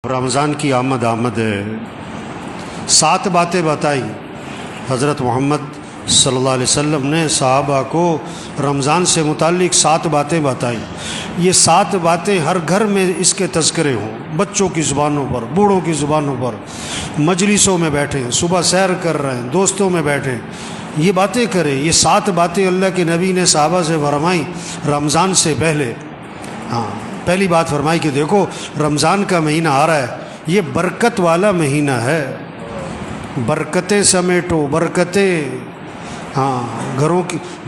رمضان کی آمد ہے۔ 7 باتیں بتائی حضرت محمد صلی اللہ علیہ وسلم نے صحابہ کو رمضان سے متعلق 7 باتیں بتائی۔ یہ 7 باتیں ہر گھر میں اس کے تذکرے ہوں، بچوں کی زبانوں پر، بوڑھوں کی زبانوں پر، مجلسوں میں بیٹھیں، صبح سیر کر رہے ہیں، دوستوں میں بیٹھیں، یہ باتیں کریں۔ یہ 7 باتیں اللہ کے نبی نے صحابہ سے فرمائی رمضان سے پہلے۔ پہلی بات فرمائی کہ دیکھو رمضان کا مہینہ آ رہا ہے، یہ برکت والا مہینہ ہے، برکتیں سمیٹو، برکتیں،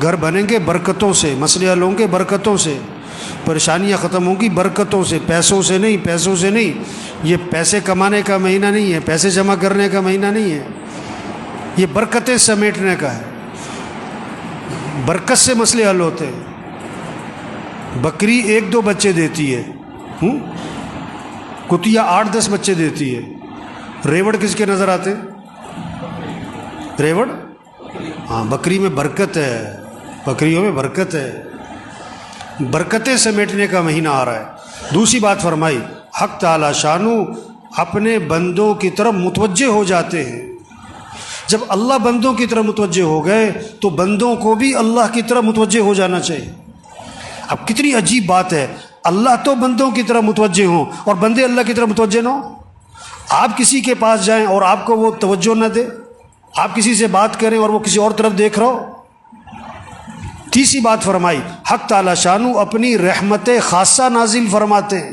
گھر بنیں گے برکتوں سے، مسئلے حل ہوں گے برکتوں سے، پریشانیاں ختم ہوں گی برکتوں سے، پیسوں سے نہیں۔ یہ پیسے کمانے کا مہینہ نہیں ہے، پیسے جمع کرنے کا مہینہ نہیں ہے، یہ برکتیں سمیٹنے کا ہے۔ برکت سے مسئلے حل ہوتے ہیں۔ بکری 1-2 بچے دیتی ہے، کتیا 8-10 بچے دیتی ہے۔ ریوڑ کس کے نظر آتے؟ ریوڑ، بکری میں برکت ہے، بکریوں میں برکت ہے، برکتیں سمیٹنے کا مہینہ آ رہا ہے۔ دوسری بات فرمائی حق تعالی شانو اپنے بندوں کی طرف متوجہ ہو جاتے ہیں۔ جب اللہ بندوں کی طرف متوجہ ہو گئے تو بندوں کو بھی اللہ کی طرف متوجہ ہو جانا چاہیے۔ اب کتنی عجیب بات ہے، اللہ تو بندوں کی طرف متوجہ ہوں اور بندے اللہ کی طرف متوجہ نہ ہوں۔ آپ کسی کے پاس جائیں اور آپ کو وہ توجہ نہ دے، آپ کسی سے بات کریں اور وہ کسی اور طرف دیکھ رہا ہو۔ تیسری بات فرمائی حق تعالی شانو اپنی رحمت خاصہ نازل فرماتے ہیں۔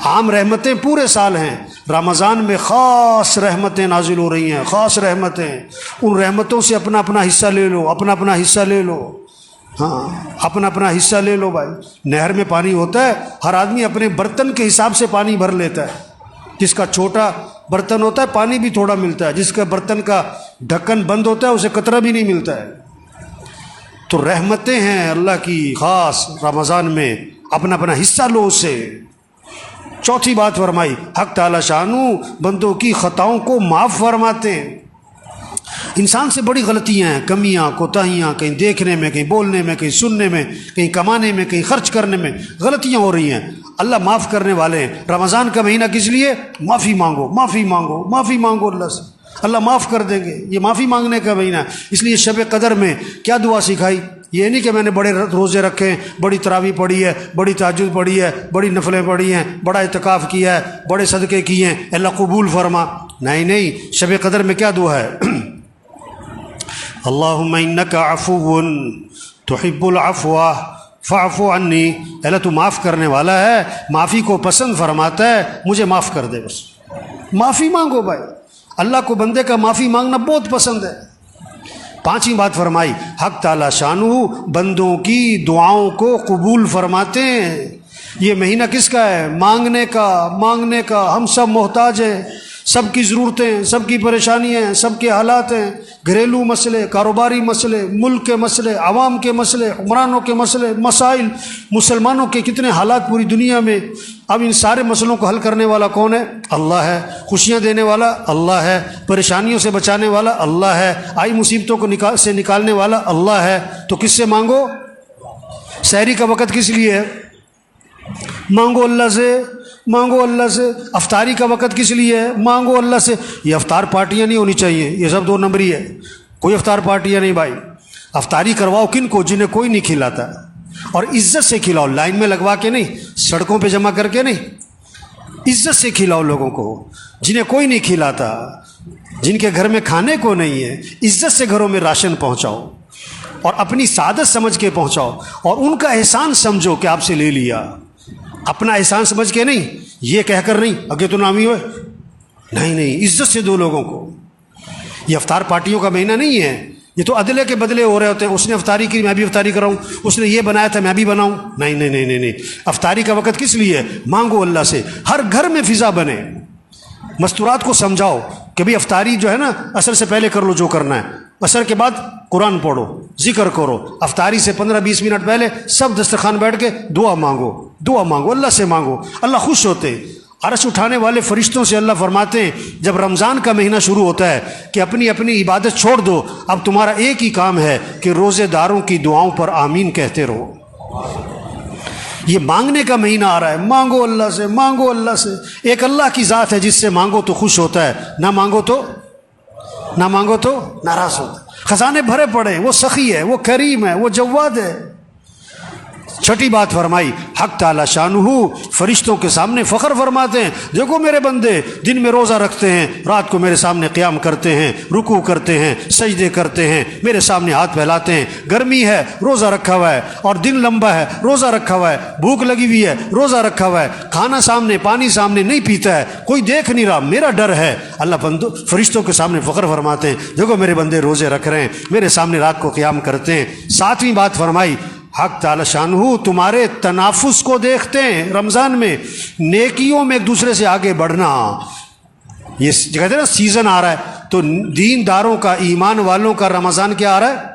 عام رحمتیں پورے سال ہیں، رمضان میں خاص رحمتیں نازل ہو رہی ہیں، خاص رحمتیں، ان رحمتوں سے اپنا اپنا حصہ لے لو، اپنا حصہ لے لو، اپنا حصہ لے لو بھائی۔ نہر میں پانی ہوتا ہے، ہر آدمی اپنے برتن کے حساب سے پانی بھر لیتا ہے۔ جس کا چھوٹا برتن ہوتا ہے پانی بھی تھوڑا ملتا ہے، جس کا برتن کا ڈھکن بند ہوتا ہے اسے قطرہ بھی نہیں ملتا ہے۔ تو رحمتیں ہیں اللہ کی خاص رمضان میں، اپنا حصہ لو اس سے۔ چوتھی بات فرمائی حق تعالی شانو بندوں کی خطاؤں کو معاف فرماتے ہیں۔ انسان سے بڑی غلطیاں ہیں، کمیاں، کوتاہیاں، کہیں دیکھنے میں، کہیں بولنے میں، کہیں سننے میں، کہیں کمانے میں، کہیں خرچ کرنے میں غلطیاں ہو رہی ہیں۔ اللہ معاف کرنے والے ہیں۔ رمضان کا مہینہ کس لیے؟ معافی مانگو، معافی مانگو، معافی مانگو اللہ سے، اللہ معاف کر دیں گے۔ یہ معافی مانگنے کا مہینہ ہے۔ اس لیے شب قدر میں کیا دعا سکھائی؟ یہ نہیں کہ میں نے بڑے روزے رکھے ہیں، بڑی تراویح پڑھی ہے، بڑی تہجد پڑھی ہے، بڑی نفلیں پڑھی ہیں، بڑا اعتکاف کیا ہے، بڑے صدقے کیے ہیں، اللہ قبول فرما۔ نہیں، شب قدر میں کیا دعا ہے؟ اللہم انک عفو تحب العفو فاعف عنی، اللہ تو معاف کرنے والا ہے، معافی کو پسند فرماتا ہے، مجھے معاف کر دے۔ بس معافی مانگو بھائی، اللہ کو بندے کا معافی مانگنا بہت پسند ہے۔ پانچویں بات فرمائی حق تعالی شانو بندوں کی دعاؤں کو قبول فرماتے ہیں۔ یہ مہینہ کس کا ہے؟ مانگنے کا۔ ہم سب محتاج ہیں، سب کی ضرورتیں، سب کی پریشانیاں، سب کے حالات ہیں، گھریلو مسئلے، کاروباری مسئلے، ملک کے مسئلے، عوام کے مسئلے، حکمرانوں کے مسئلے، مسائل، مسلمانوں کے کتنے حالات پوری دنیا میں۔ اب ان سارے مسئلوں کو حل کرنے والا کون ہے؟ اللہ ہے۔ خوشیاں دینے والا اللہ ہے، پریشانیوں سے بچانے والا اللہ ہے، آئی مصیبتوں کو سے نکالنے والا اللہ ہے۔ تو کس سے مانگو؟ سحری کا وقت کس لیے ہے؟ مانگو اللہ سے، مانگو اللہ سے۔ افطاری کا وقت کس لیے ہے؟ مانگو اللہ سے۔ یہ افطار پارٹیاں نہیں ہونی چاہیے، یہ سب 2 نمبری ہے، کوئی افطار پارٹیاں نہیں بھائی۔ افطاری کرواؤ کن کو؟ جنہیں کوئی نہیں کھلاتا، اور عزت سے کھلاؤ، لائن میں لگوا کے نہیں، سڑکوں پہ جمع کر کے نہیں، عزت سے کھلاؤ لوگوں کو۔ جنہیں کوئی نہیں کھلاتا، جن کے گھر میں کھانے کو نہیں ہے، عزت سے گھروں میں راشن پہنچاؤ اور اپنی سعادت سمجھ کے پہنچاؤ، اور ان کا احسان سمجھو کہ آپ سے لے لیا، اپنا احسان سمجھ کے نہیں، یہ کہہ کر نہیں اگے تو نامی ہوئے، نہیں، عزت سے دو لوگوں کو۔ یہ افطار پارٹیوں کا مہینہ نہیں ہے، یہ تو عدلے کے بدلے ہو رہے ہوتے ہیں۔ اس نے افطاری کی میں بھی افطاری کراؤں، اس نے یہ بنایا تھا میں بھی بناؤں، نہیں۔ افطاری کا وقت کس لیے؟ مانگو اللہ سے، ہر گھر میں فضا بنے۔ مستورات کو سمجھاؤ کہ بھئی افطاری جو ہے نا عصر سے پہلے کر لو جو کرنا ہے، عصر کے بعد قرآن پڑھو، ذکر کرو، افطاری سے 15-20 منٹ پہلے سب دسترخوان بیٹھ کے دعا مانگو، اللہ سے مانگو، اللہ خوش ہوتے۔ عرش اٹھانے والے فرشتوں سے اللہ فرماتے ہیں جب رمضان کا مہینہ شروع ہوتا ہے کہ اپنی عبادت چھوڑ دو، اب تمہارا ایک ہی کام ہے کہ روزے داروں کی دعاؤں پر آمین کہتے رہو۔ یہ مانگنے کا مہینہ آ رہا ہے، مانگو اللہ سے، مانگو اللہ سے۔ ایک اللہ کی ذات ہے جس سے مانگو تو خوش ہوتا ہے، نہ مانگو تو ناراض ہوتا ہے۔ خزانے بھرے پڑے، وہ سخی ہے، وہ کریم ہے، وہ جواد ہے۔ چھٹی بات فرمائی، حق تعالی شانہ فرشتوں کے سامنے فخر فرماتے ہیں، دیکھو میرے بندے دن میں روزہ رکھتے ہیں، رات کو میرے سامنے قیام کرتے ہیں، رکوع کرتے ہیں، سجدے کرتے ہیں، میرے سامنے ہاتھ پھیلاتے ہیں۔ گرمی ہے روزہ رکھا ہوا ہے، اور دن لمبا ہے روزہ رکھا ہوا ہے، بھوک لگی ہوئی ہے روزہ رکھا ہوا ہے، کھانا سامنے پانی سامنے نہیں پیتا ہے، کوئی دیکھ نہیں رہا، میرا ڈر ہے۔ اللہ بندو فرشتوں کے سامنے فخر فرماتے ہیں، دیکھو میرے بندے روزے رکھ رہے ہیں، میرے سامنے رات کو قیام کرتے ہیں۔ ساتویں بات فرمائی، حق تعالی شانہ تمہارے تنافس کو دیکھتے ہیں رمضان میں، نیکیوں میں ایک دوسرے سے آگے بڑھنا۔ یہ کہتے ہیں نا سیزن آ رہا ہے، تو دین داروں کا، ایمان والوں کا رمضان کیا آ رہا ہے؟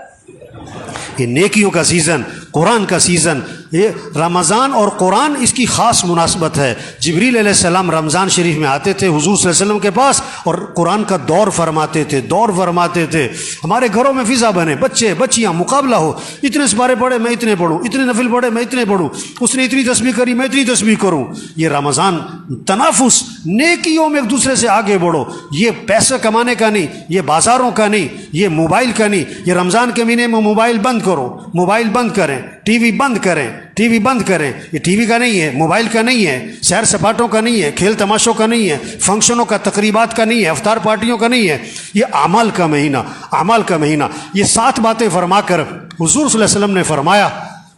یہ نیکیوں کا سیزن، قرآن کا سیزن۔ یہ رمضان اور قرآن اس کی خاص مناسبت ہے۔ جبریل علیہ السلام رمضان شریف میں آتے تھے حضور صلی اللہ علیہ وسلم کے پاس، اور قرآن کا دور فرماتے تھے۔ ہمارے گھروں میں فضا بنے، بچے بچیاں مقابلہ ہو، اتنے سپارے پڑھے میں اتنے پڑھوں، اتنے نفل پڑھے میں اتنے پڑھوں، اس نے اتنی تسبیح کری میں اتنی تسبیح کروں۔ یہ رمضان تنافس، نیکیوں میں ایک دوسرے سے آگے بڑھو۔ یہ پیسہ کمانے کا نہیں، یہ بازاروں کا نہیں، یہ موبائل کا نہیں۔ یہ رمضان کے مہینے میں موبائل بند کرو، موبائل بند کریں، ٹی وی بند کریں، ٹی وی بند کریں۔ یہ ٹی وی کا نہیں ہے، موبائل کا نہیں ہے، سیر سپاٹوں کا نہیں ہے، کھیل تماشوں کا نہیں ہے، فنکشنوں کا، تقریبات کا نہیں ہے، افطار پارٹیوں کا نہیں ہے۔ یہ اعمال کا مہینہ، اعمال کا مہینہ۔ یہ 7 باتیں فرما کر حضور صلی اللہ علیہ وسلم نے فرمایا،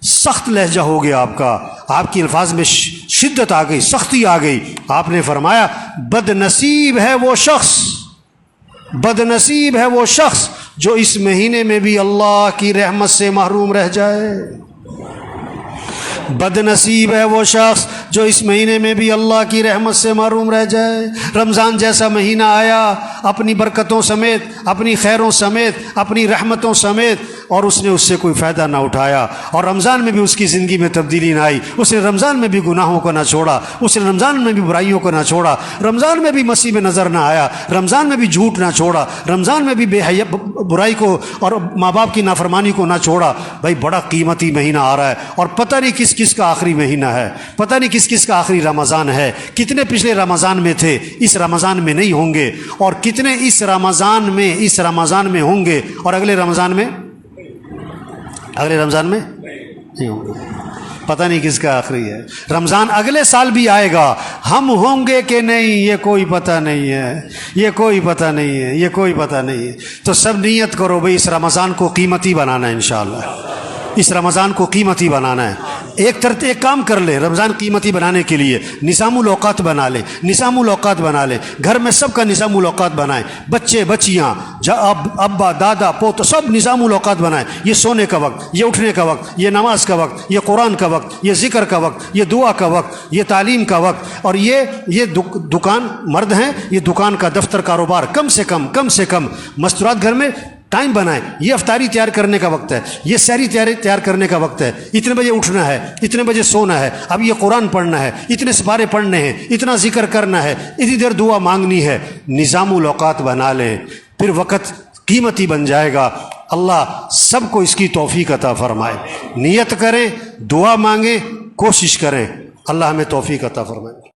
سخت لہجہ ہو گیا آپ کا، آپ کی الفاظ میں شدت آ گئی، سختی آ گئی۔ آپ نے فرمایا، بد نصیب ہے وہ شخص، بد نصیب ہے وہ شخص جو اس مہینے میں بھی اللہ کی رحمت سے محروم رہ جائے۔ بد نصیب ہے وہ شخص جو اس مہینے میں بھی اللہ کی رحمت سے محروم رہ جائے۔ رمضان جیسا مہینہ آیا اپنی برکتوں سمیت، اپنی خیروں سمیت، اپنی رحمتوں سمیت، اور اس نے اس سے کوئی فائدہ نہ اٹھایا، اور رمضان میں بھی اس کی زندگی میں تبدیلی نہ آئی۔ اس نے رمضان میں بھی گناہوں کو نہ چھوڑا، اس نے رمضان میں بھی برائیوں کو نہ چھوڑا، رمضان میں بھی مسیح میں نظر نہ آیا، رمضان میں بھی جھوٹ نہ چھوڑا، رمضان میں بھی بے حیا برائی کو اور ماں باپ کی نافرمانی کو نہ چھوڑا۔ بھائی بڑا قیمتی مہینہ آ رہا ہے، اور پتہ نہیں کس کس کا آخری مہینہ ہے، پتہ نہیں کس کس کا آخری رمضان ہے۔ کتنے پچھلے رمضان میں تھے، اس رمضان میں نہیں ہوں گے، اور کتنے اس رمضان میں ہوں گے، اور اگلے رمضان میں نہیں ہوں گے۔ پتہ نہیں کس کا آخری ہے۔ رمضان اگلے سال بھی آئے گا، ہم ہوں گے کہ نہیں یہ کوئی پتہ نہیں ہے، یہ کوئی پتہ نہیں ہے، یہ کوئی پتہ نہیں ہے۔ تو سب نیت کرو بھئی اس رمضان کو قیمتی بنانا ہے انشاءاللہ، اس رمضان کو قیمتی بنانا ہے۔ ایک کام کر لے رمضان قیمتی بنانے کے لیے، نظام الاوقات بنا لے، نظام الاوقات بنا لے، گھر میں سب کا نظام الاوقات بنائیں، بچے بچیاں، ابا دادا پوتا، سب نظام الاوقات بنائیں۔ یہ سونے کا وقت، یہ اٹھنے کا وقت، یہ نماز کا وقت، یہ قرآن کا وقت، یہ ذکر کا وقت، یہ دعا کا وقت، یہ تعلیم کا وقت، اور یہ دکان مرد ہیں، یہ دکان کا دفتر کاروبار کم سے کم مستورات گھر میں ٹائم بنائیں۔ یہ افطاری تیار کرنے کا وقت ہے، یہ سحری تیار کرنے کا وقت ہے، اتنے بجے اٹھنا ہے، اتنے بجے سونا ہے، اب یہ قرآن پڑھنا ہے، اتنے سپارے پڑھنے ہیں، اتنا ذکر کرنا ہے، اتنی دیر دعا مانگنی ہے۔ نظام الاوقات بنا لیں، پھر وقت قیمتی بن جائے گا۔ اللہ سب کو اس کی توفیق عطا فرمائے۔ نیت کریں، دعا مانگیں، کوشش کریں، اللہ ہمیں توفیق عطا فرمائے۔